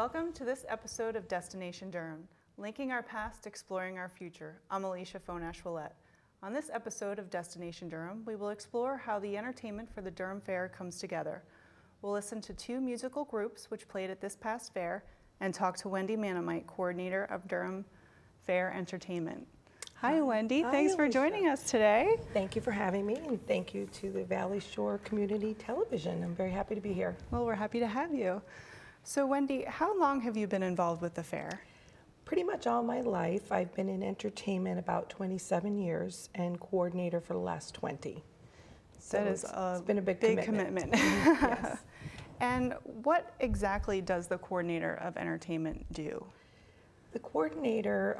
Welcome to this episode of Destination Durham, linking our past, exploring our future. I'm Alicia Fonash-Willette. On this episode of Destination Durham, we will explore how the entertainment for the Durham Fair comes together. We'll listen to two musical groups which played at this past fair and talk to Wendy Manemeit, coordinator of Durham Fair Entertainment. Hi, Wendy. Hi, Thanks for Alicia. joining us today. Thank you for having me, and thank you to the Valley Shore Community Television. I'm very happy to be here. Well, we're happy to have you. So, Wendy, how long have you been involved with the fair? Pretty much all my life. I've been in entertainment about 27 years and coordinator for the last 20. So That is it's been a big commitment. Yes. And what exactly does the coordinator of entertainment do? The coordinator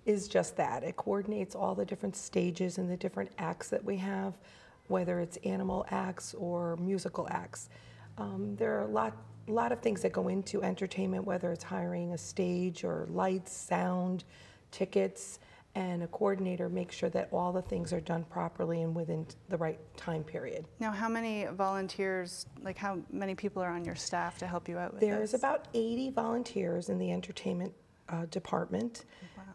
is just that. It coordinates all the different stages and the different acts that we have, whether it's animal acts or musical acts. There are a lot of things that go into entertainment, whether it's hiring a stage or lights, sound, tickets, and a coordinator makes sure that all the things are done properly and within the right time period. Now, how many volunteers, like how many people are on your staff to help you out with this? There's about 80 volunteers in the entertainment department.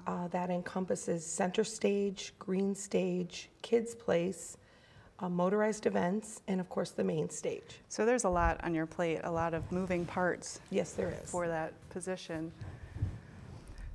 Wow. That encompasses center stage, green stage, kids place, motorized events, and of course the main stage. So there's a lot on your plate, a lot of moving parts. Yes, there is. For that position.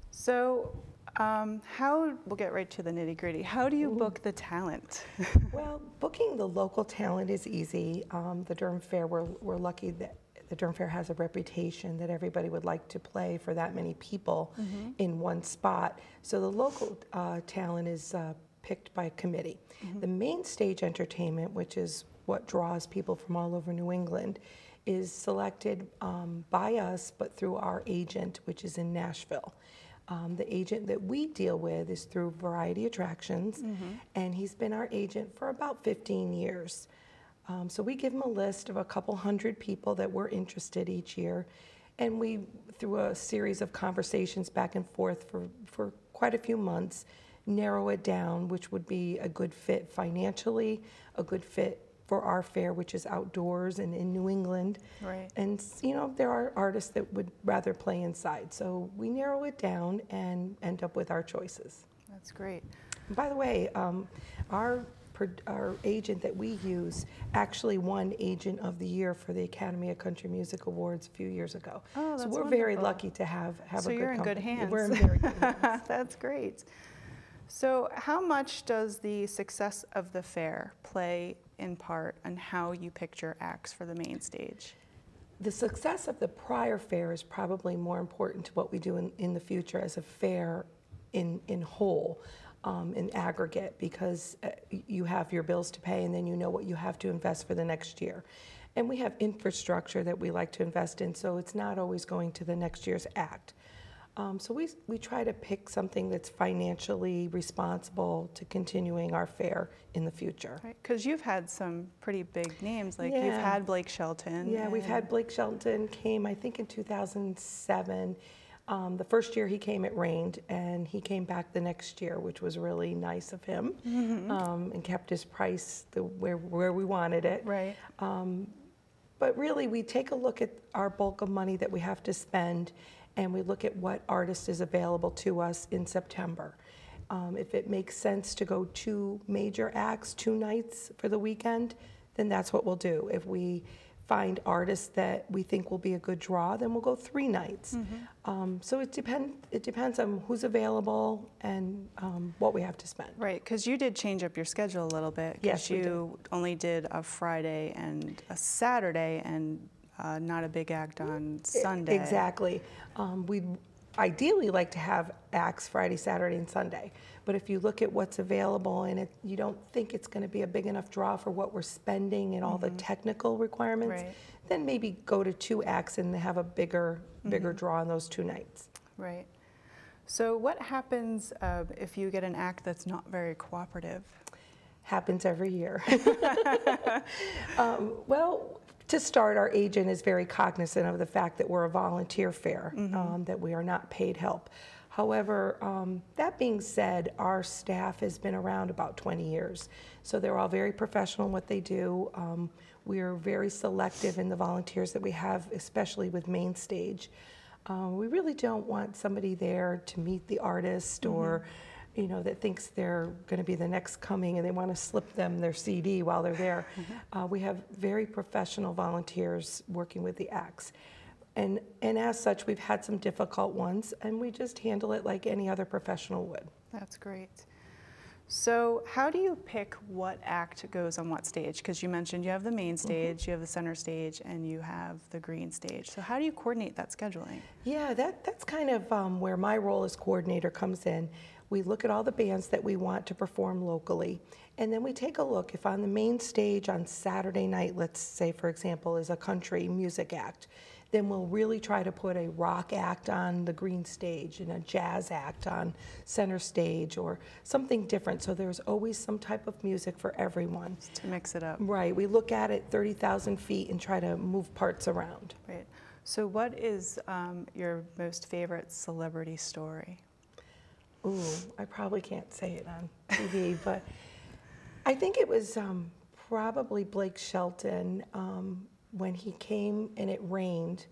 So we'll get right to the nitty gritty. How do you book the talent? Well, booking the local talent is easy. The Durham Fair, we're lucky that the Durham Fair has a reputation that everybody would like to play for that many people in one spot. So the local talent is picked by committee. The main stage entertainment, which is what draws people from all over New England, is selected by us, but through our agent, which is in Nashville. The agent that we deal with is through Variety Attractions, and he's been our agent for about 15 years. So we give him a list of a couple hundred people that we're interested each year, and we, through a series of conversations back and forth for quite a few months, narrow it down, which would be a good fit financially, a good fit for our fair, which is outdoors and in New England. Right. And you know, there are artists that would rather play inside. So we narrow it down and end up with our choices. That's great. And by the way, our agent that we use actually won Agent of the Year for the Academy of Country Music Awards a few years ago. Oh, that's so we're wonderful. very lucky to have a good company. So you're in good hands. We're in very good hands. That's great. So how much does the success of the fair play in part on how you picked your acts for the main stage? The success of the prior fair is probably more important to what we do in the future as a fair in whole, in aggregate, because you have your bills to pay and then you know what you have to invest for the next year. And we have infrastructure that we like to invest in, so it's not always going to the next year's act. So we try to pick something that's financially responsible to continuing our fair in the future. Right, because you've had some pretty big names, like Yeah. you've had Blake Shelton. Yeah, we've had Blake Shelton came, I think, in 2007. The first year he came, it rained, and he came back the next year, which was really nice of him, and kept his price where we wanted it. Right. But really, we take a look at our bulk of money that we have to spend, and we look at what artist is available to us in September. If it makes sense to go 2 major acts, 2 nights for the weekend, then that's what we'll do. If we find artists that we think will be a good draw, then we'll go 3 nights. So it depends on who's available and what we have to spend. Right, because you did change up your schedule a little bit. Yes, we you only did a Friday and a Saturday and not a big act on Sunday. Exactly. We'd ideally like to have acts Friday, Saturday, and Sunday. But if you look at what's available and you don't think it's going to be a big enough draw for what we're spending and all the technical requirements, Right. then maybe go to 2 acts and have a bigger draw on those 2 nights. Right. So what happens if you get an act that's not very cooperative? Happens every year. Well, to start, our agent is very cognizant of the fact that we're a volunteer fair, that we are not paid help. However, that being said, our staff has been around about 20 years. So they're all very professional in what they do. We are very selective in the volunteers that we have, especially with main stage. We really don't want somebody there to meet the artist or that thinks they're going to be the next coming and they want to slip them their CD while they're there. We have very professional volunteers working with the acts. And as such, we've had some difficult ones, and we just handle it like any other professional would. That's great. So how do you pick what act goes on what stage? Because you mentioned you have the main stage, you have the center stage, and you have the green stage. So how do you coordinate that scheduling? Yeah, that's kind of where my role as coordinator comes in. We look at all the bands that we want to perform locally, and then we take a look. If on the main stage on Saturday night, let's say, for example, is a country music act, then we'll really try to put a rock act on the green stage and a jazz act on center stage or something different. So there's always some type of music for everyone. Just to mix it up. Right. We look at it 30,000 feet and try to move parts around. Right. So what is your most favorite celebrity story? Ooh, I probably can't say it on TV, but I think it was probably Blake Shelton. When he came and it rained,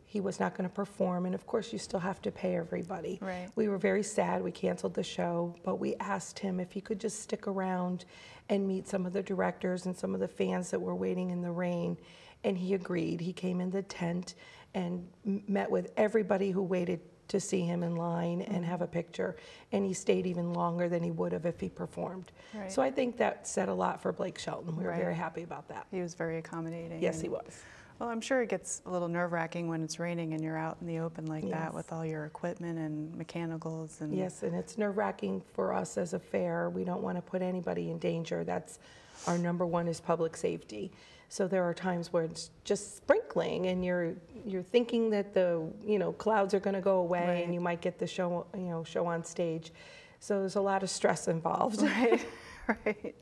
he was not going to perform, and of course you still have to pay everybody. Right. We were very sad, we canceled the show, but we asked him if he could just stick around and meet some of the directors and some of the fans that were waiting in the rain, and he agreed. He came in the tent and met with everybody who waited to see him in line and have a picture, and he stayed even longer than he would have if he performed. Right. So I think that said a lot for Blake Shelton. We were very happy about that. He was very accommodating. Yes, he was. Well, I'm sure it gets a little nerve-wracking when it's raining and you're out in the open like that with all your equipment and mechanicals. And yes, and it's nerve-wracking for us as a fair. We don't want to put anybody in danger. That's our number one, is public safety. So there are times where it's just sprinkling, and you're thinking that the clouds are going to go away, and you might get the show show on stage. So there's a lot of stress involved. Right, right.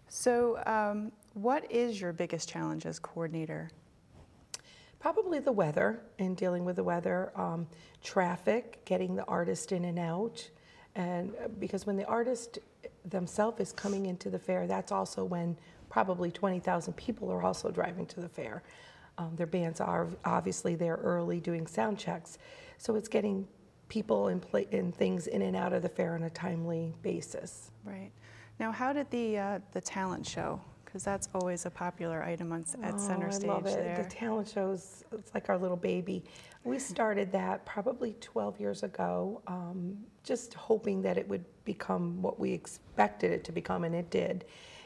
So what is your biggest challenge as coordinator? Probably the weather, and dealing with the weather, traffic, getting the artist in and out, and because when the artist themselves is coming into the fair, that's also when probably 20,000 people are also driving to the fair. Their bands are obviously there early doing sound checks. So it's getting people and things in and out of the fair on a timely basis. Right. Now, how did the talent show? Because that's always a popular item at center stage. I love it. There. The talent shows, it's like our little baby. We started that probably 12 years ago, just hoping that it would become what we expected it to become, and it did.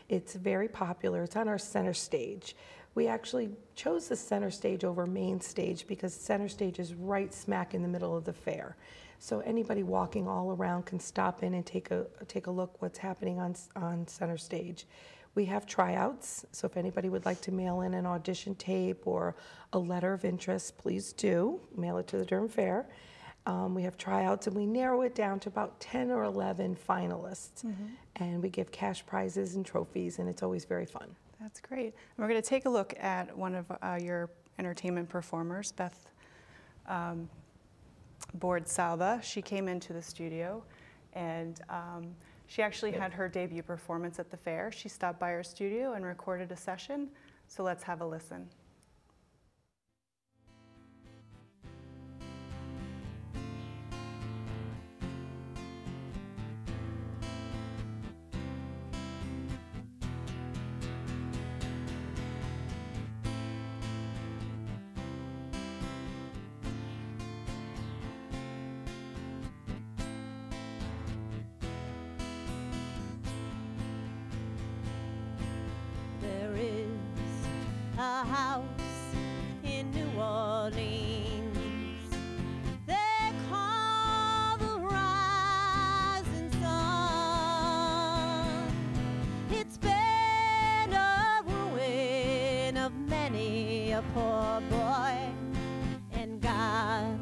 It's very popular. It's on our center stage. We actually chose the center stage over main stage because center stage is right smack in the middle of the fair. So anybody walking all around can stop in and take a look what's happening on center stage. We have tryouts, so if anybody would like to mail in an audition tape or a letter of interest, please do. Mail it to the Durham Fair. We have tryouts, and we narrow it down to about 10 or 11 finalists. And we give cash prizes and trophies, and it's always very fun. That's great. And we're going to take a look at one of your entertainment performers, Beth Boord Salva. She came into the studio, and she actually had her debut performance at the fair. She stopped by our studio and recorded a session, so let's have a listen. A house in New Orleans they call the rising sun. It's been a ruin of many a poor boy, and God,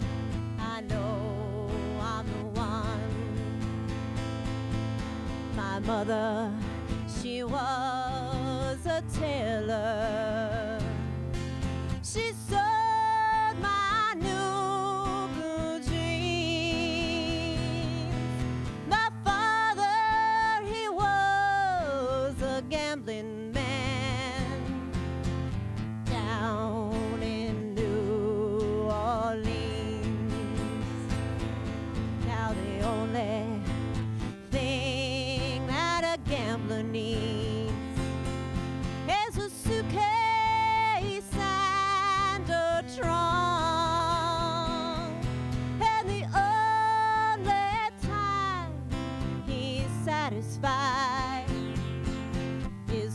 I know I'm the one. My mother, she was a tailor. She sewed my new blue jeans. My father, he was a gambling man down in New Orleans.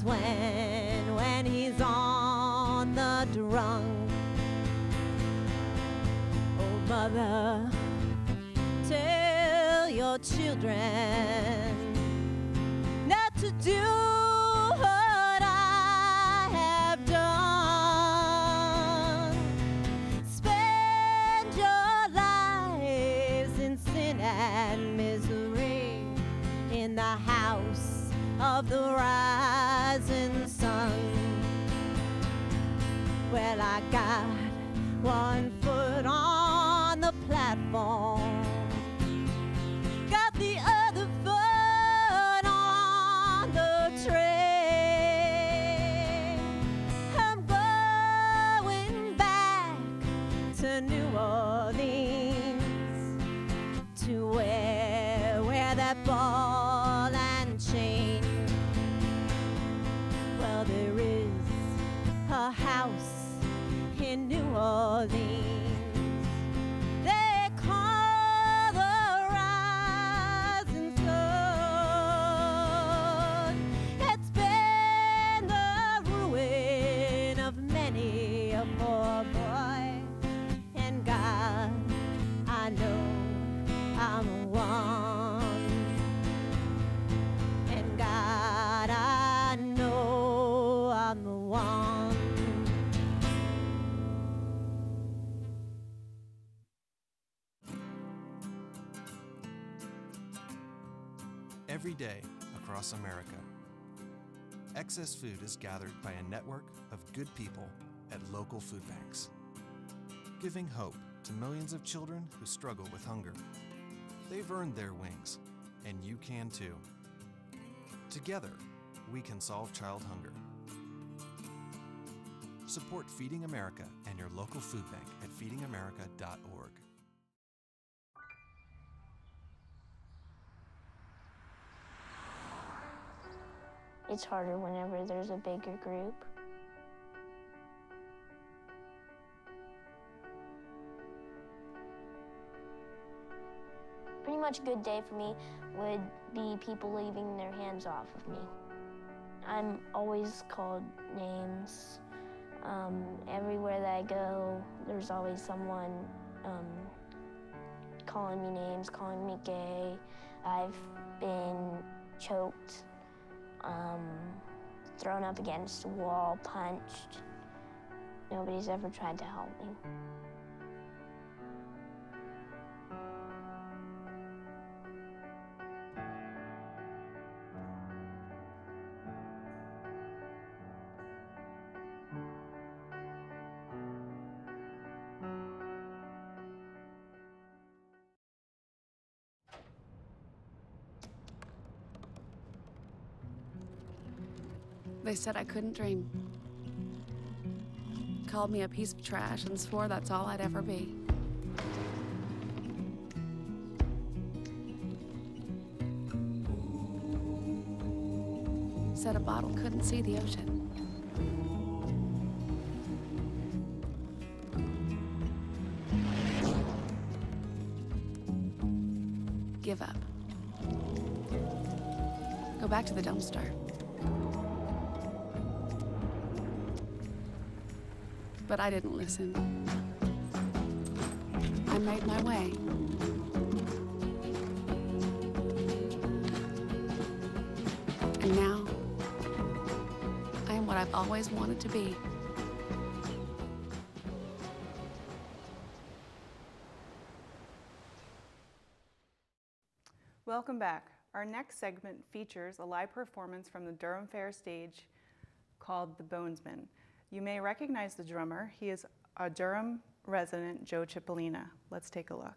is when he's on the drunk. Oh, mother, tell your children not to do what I have done. Spend your lives in sin and misery in the house of the rising sun. Well, I got one foot on the platform, got the other foot on the train. I'm going back to New Orleans, to wear that ball and chain. Well, there is a house in New Orleans they call the Rising Sun. It's been the ruin of many a poor boy, and God, I know I'm one. And God, I know I'm the one. Every day across America, excess food is gathered by a network of good people at local food banks, giving hope to millions of children who struggle with hunger. They've earned their wings, and you can too. Together, we can solve child hunger. Support Feeding America and your local food bank at feedingamerica.org. It's harder whenever there's a bigger group. Pretty much a good day for me would be people leaving their hands off of me. I'm always called names. Everywhere that I go, there's always someone calling me names, calling me gay. I've been choked, thrown up against a wall, punched. Nobody's ever tried to help me. They said I couldn't dream. Called me a piece of trash and swore that's all I'd ever be. Said a bottle couldn't see the ocean. Give up. Go back to the dumpster. But I didn't listen. I made my way. And now, I am what I've always wanted to be. Welcome back. Our next segment features a live performance from the Durham Fair stage called the Bonesmen. You may recognize the drummer. He is a Durham resident, Joe Cipollina. Let's take a look.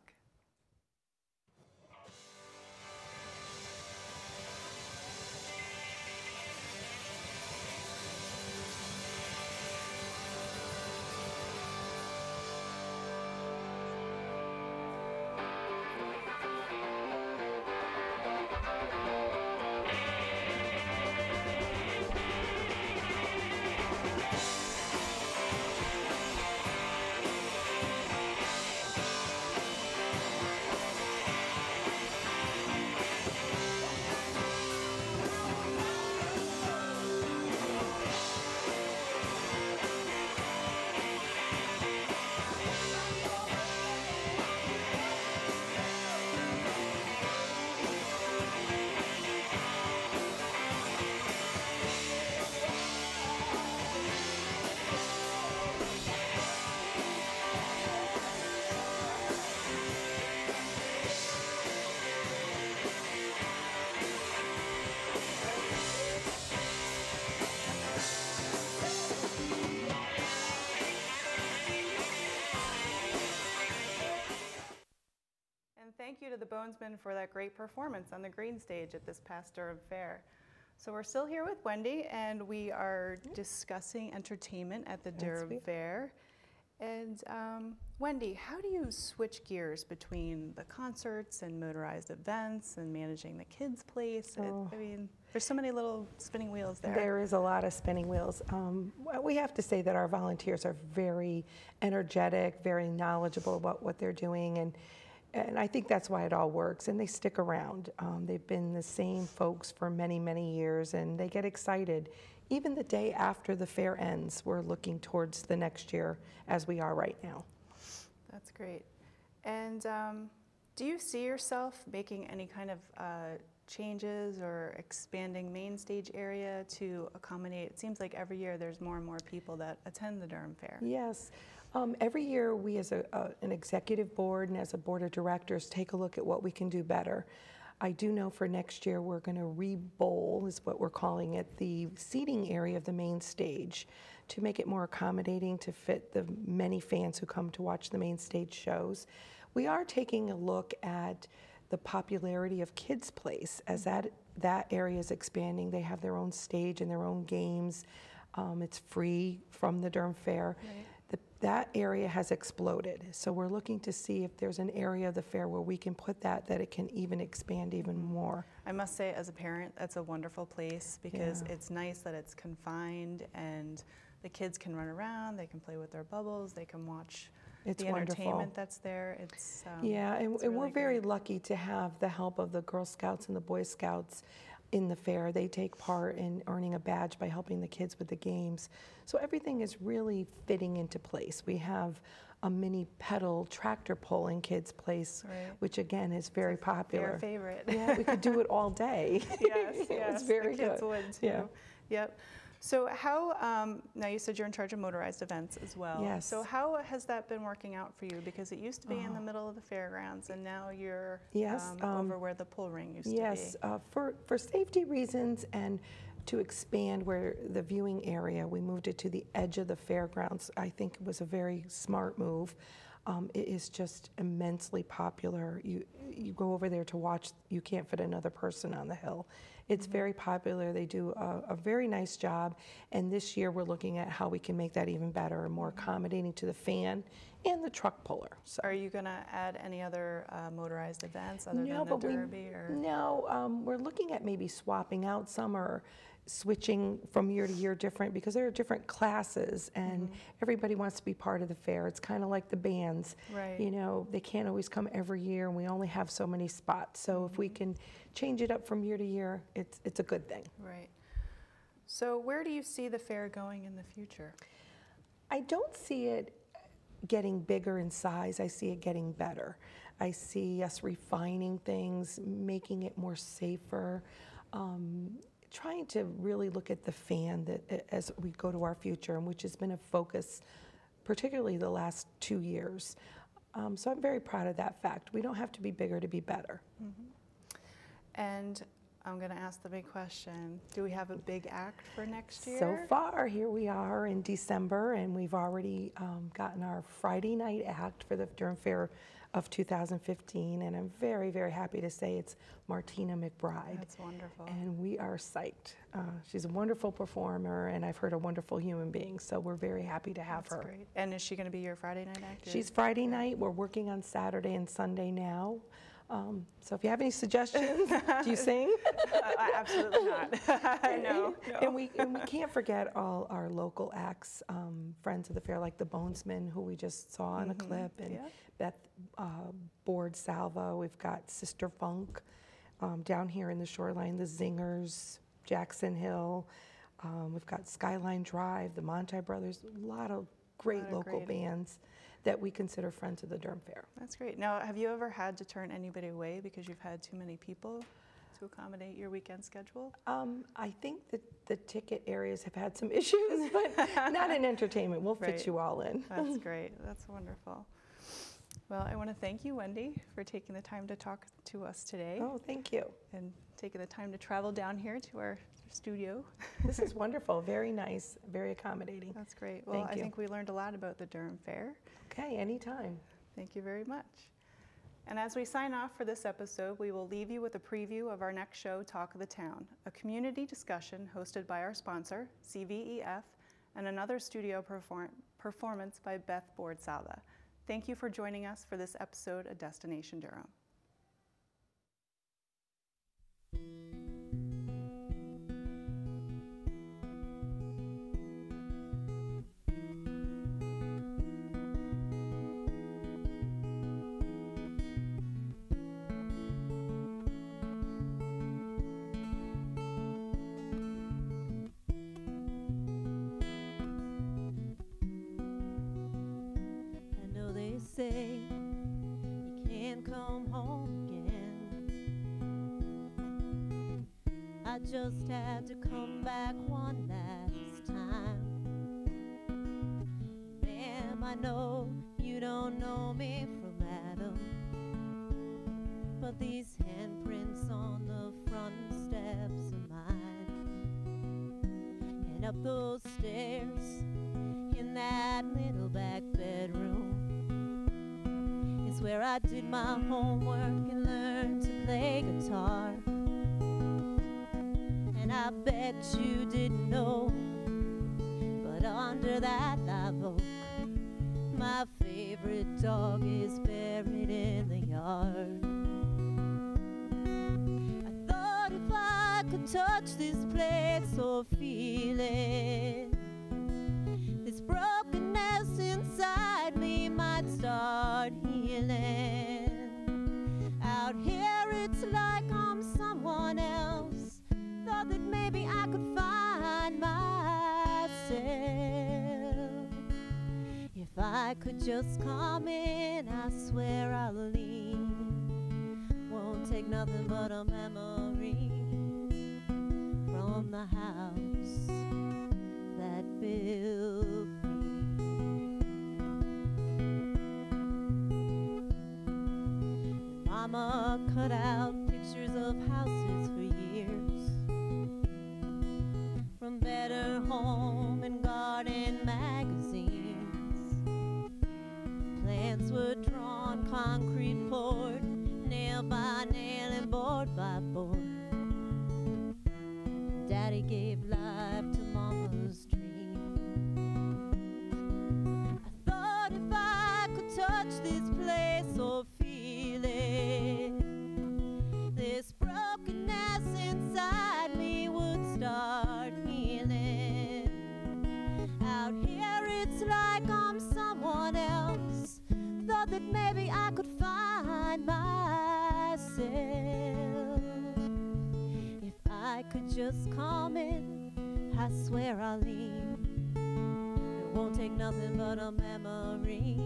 Bonesmen for that great performance on the green stage at this past Durham Fair. So we're still here with Wendy, and we are discussing entertainment at the Durham Fair. And Wendy, how do you switch gears between the concerts and motorized events and managing the kids' place? I mean, there's so many little spinning wheels there. There is a lot of spinning wheels. We have to say that our volunteers are very energetic, very knowledgeable about what they're doing, and I think that's why it all works, and they stick around. They've been the same folks for many, many years, and they get excited. Even the day after the fair ends, we're looking towards the next year as we are right now. That's great. And do you see yourself making any kind of changes or expanding main stage area to accommodate? It seems like every year there's more and more people that attend the Durham Fair. Yes. Every year we as an executive board and as a board of directors take a look at what we can do better. I do know for next year we're going to re-bowl, is what we're calling it, the seating area of the main stage to make it more accommodating to fit the many fans who come to watch the main stage shows. We are taking a look at the popularity of Kids Place as that area is expanding. They have their own stage and their own games. It's free from the Durham Fair. Right. That area has exploded, so we're looking to see if there's an area of the fair where we can put that it can even expand even more. I must say, as a parent, that's a wonderful place because it's nice that it's confined and the kids can run around, they can play with their bubbles, they can watch the entertainment that's there. It's and really we're very lucky to have the help of the Girl Scouts and the Boy Scouts in the fair. They take part in earning a badge by helping the kids with the games. So everything is really fitting into place. We have a mini pedal tractor pull in Kids Place, which again is very popular. Their favorite. Yeah, we could do it all day. Yes, it's very the kids good. would too. Yeah. Yep. So how, now you said you're in charge of motorized events as well. Yes. So how has that been working out for you? Because it used to be in the middle of the fairgrounds and now you're over where the pull ring used to be. Yes, for safety reasons and to expand where the viewing area, we moved it to the edge of the fairgrounds. I think it was a very smart move. It is just immensely popular. You go over there to watch, you can't fit another person on the hill. It's very popular. They do a very nice job, and this year we're looking at how we can make that even better and more accommodating to the fan and the truck puller. So. Are you going to add any other motorized events other than the Derby? No, we're looking at maybe swapping out some or switching from year to year different, because there are different classes and everybody wants to be part of the fair. It's kind of like the bands. Right. You know, they can't always come every year and we only have so many spots. So if we can change it up from year to year, it's a good thing. Right. So where do you see the fair going in the future? I don't see it getting bigger in size. I see it getting better. I see us refining things, making it more safer, trying to really look at the fan as we go to our future, and which has been a focus, particularly the last 2 years. So I'm very proud of that fact. We don't have to be bigger to be better. And I'm going to ask the big question. Do we have a big act for next year? So far, here we are in December, and we've already gotten our Friday night act for the Durham Fair of 2015, and I'm very, very happy to say it's Martina McBride. That's wonderful. And we are psyched. She's a wonderful performer, and I've heard a wonderful human being, so we're very happy to have her. That's great. And is she going to be your Friday night act? She's Friday night. We're working on Saturday and Sunday now. So if you have any suggestions, do you sing? Absolutely not. No. And we can't forget all our local acts, friends of the fair, like the Bonesmen, who we just saw in a clip, and Beth Boord Salva. We've got Sister Funk down here in the Shoreline, the Zingers, Jackson Hill. We've got Skyline Drive, the Monti Brothers, a lot of great local bands that we consider friends of the Durham Fair. That's great. Now, have you ever had to turn anybody away because you've had too many people to accommodate your weekend schedule? I think that the ticket areas have had some issues, but not in entertainment. We'll fit you all in. That's great. That's wonderful. Well, I want to thank you, Wendy, for taking the time to talk to us today. Oh, thank you. And taking the time to travel down here to our studio. This is wonderful. Very nice. Very accommodating. That's great. Well, I think we learned a lot about the Durham Fair. Okay, anytime. Thank you very much. And as we sign off for this episode, we will leave you with a preview of our next show, Talk of the Town, a community discussion hosted by our sponsor, CVEF, and another studio performance by Beth Boord Salva. Thank you for joining us for this episode of Destination Durham. Say you can't come home again. I just had to come back one last time. Ma'am, I know you don't know me from Adam, but these handprints on the front steps are mine. And up those stairs in that little back bedroom where I did my homework and learned to play guitar. And I bet you didn't know, but under that live oak, my favorite dog is buried in the yard. I thought if I could touch this place or feel it, this brokenness inside me might start healing. Out here it's like I'm someone else. Thought that maybe I could find myself. If I could just come in, I swear I'll leave. Won't take nothing but a memory from the house that built me. Mama cut out pictures of houses for years, from Better Home and Garden magazines. Plans were drawn, concrete poured, nail by nail and board by board. Daddy gave life to Mama's dream. I thought if I could touch this place or feel it, this brokenness inside me would start healing. Out here it's like I'm someone else. Thought that maybe I could find myself. If I could just come in, I swear I'll leave. It won't take nothing but a memory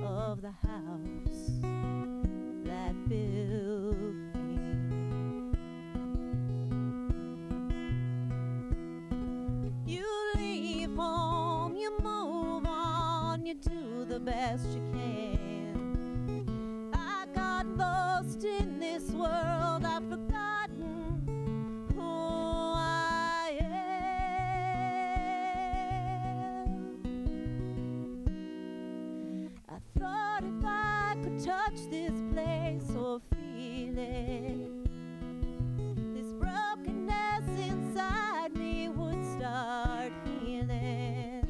of the house that built me. You leave home, you move on, you do the best you can. I got lost in this world, I've forgotten who I am. I thought if I could touch this place or feel it, this brokenness inside me would start healing.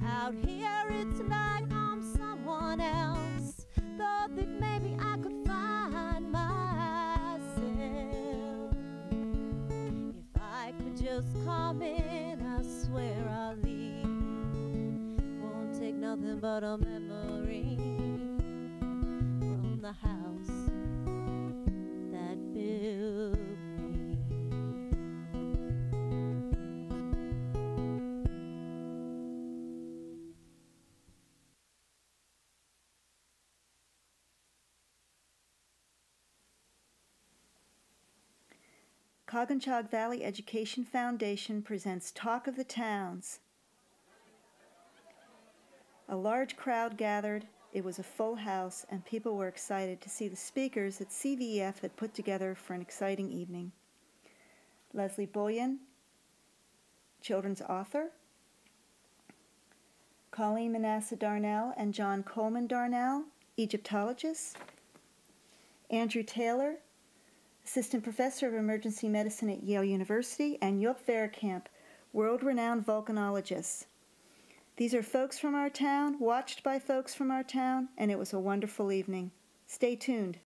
Out here it's like I'm someone else. Thought that maybe I could find myself. If I could just come in, I swear I'll leave. Won't take nothing but a memory from the house that built me. Coginchaug Valley Education Foundation presents Talk of the Towns. A large crowd gathered, it was a full house, and people were excited to see the speakers that CVEF had put together for an exciting evening. Leslie Boyan, children's author, Colleen Manasseh Darnell and John Coleman Darnell, Egyptologists. Andrew Taylor, Assistant Professor of Emergency Medicine at Yale University, and Joop Verkamp, world-renowned volcanologists. These are folks from our town, watched by folks from our town, and it was a wonderful evening. Stay tuned.